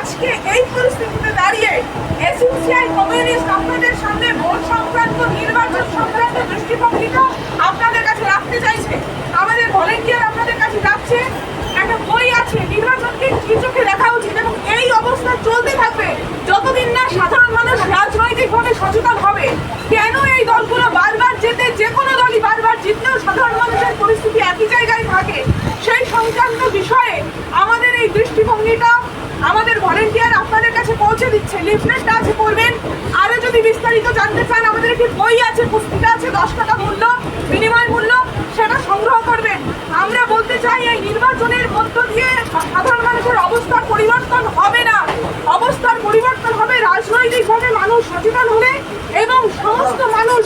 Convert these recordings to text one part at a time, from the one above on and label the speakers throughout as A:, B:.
A: আজকে এই পরিস্থিতিতে দাঁড়িয়ে এসইউসিআই কমিউনিস্ট আপনাদের সামনে ভোট সংক্রান্ত নির্বাচন সংক্রান্ত দৃষ্টিভঙ্গিটা আপনাদের কাছে রাখতে চাইছে। আমাদের ভলেন্টিয়ার আপনাদের কাছে যাচ্ছে, একটা বই আছে, নির্বাচনকে কি চোখে দেখা উচিত, এবং এই অবস্থা চলতে থাকবে যতদিন না সাধারণ মানুষ রাজনৈতিকভাবে সচেতন হবে। কেন এই দলগুলো বারবার জেতে, যে কোনো দলই বারবার জিতলেও সাধারণ মানুষের পরিস্থিতি একই জায়গায় থাকে, সেই সংক্রান্ত বিষয়ে আমাদের এই দৃষ্টিভঙ্গিটা আমাদের ভলেন্টিয়ার আপনাদের কাছে পৌঁছে দিচ্ছে। লিফলেটটা আছে, পড়বেন। আরো যদি বিস্তারিত জানতে চান, আমাদের একটি বই আছে, পুস্তিকা আছে, 10 টাকা মূল্য, বিনিময় মূল্য, সেটা সংগ্রহ করবেন। আমরা বলতে চাই, এই নির্বাচনের মধ্য দিয়ে সাধারণ মানুষের অবস্থার পরিবর্তন হবে না। অবস্থার পরিবর্তন হবে রাজনৈতিকভাবে মানুষ সচেতন হলে, এবং সমস্ত মানুষ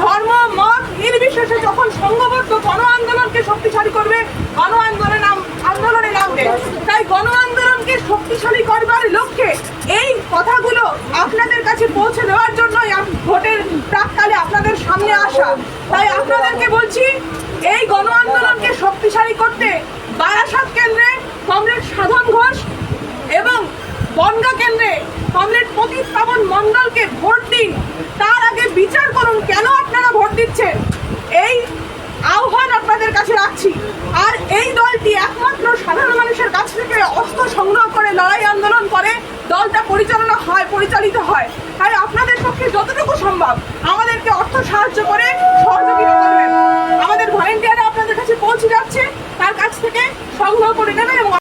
A: ধর্ম মত নির্বিশেষে যখন সংঘবদ্ধ গণ আন্দোলনকে শক্তিশালী করবে, গণ আন্দোলনে নামবে। তাই গণ আন্দোলনকে শক্তিশালী করবার লক্ষ্যে এই কথাগুলো আপনাদের কাছে পৌঁছে দেওয়ার জন্যই ভোটের প্রাককালে আপনাদের সামনে আসা। তাই আপনাদেরকে বলছি, এই গণ আন্দোলনকে শক্তিশালী করতে বারাসাত কেন্দ্রে কমরেড সাধন ঘোষ এবং বনগাঁ কেন্দ্রে কমরেড প্রদীপ পাবন মণ্ডলকে ভোট দিন। তার আগে বিচার করুন কেন আপনারা ভোট দিচ্ছেন, এই আহ্বান আপনাদের কাছে রাখছি। আর এই দলটি একমাত্র সাধারণ মানুষের কাছ থেকে অস্ত্র সংগ্রহ করে লড়াই আন্দোলন করে, দলটা পরিচালিত হয়। তাই আপনাদের পক্ষে যতটুকু সম্ভব আমাদেরকে অর্থ সাহায্য করে সহযোগিতা করবেন। আমাদের ভলেন্টিয়াররা আপনাদের কাছে পৌঁছে যাচ্ছে, তার কাছ থেকে সংগ্রহ করে নেবেন এবং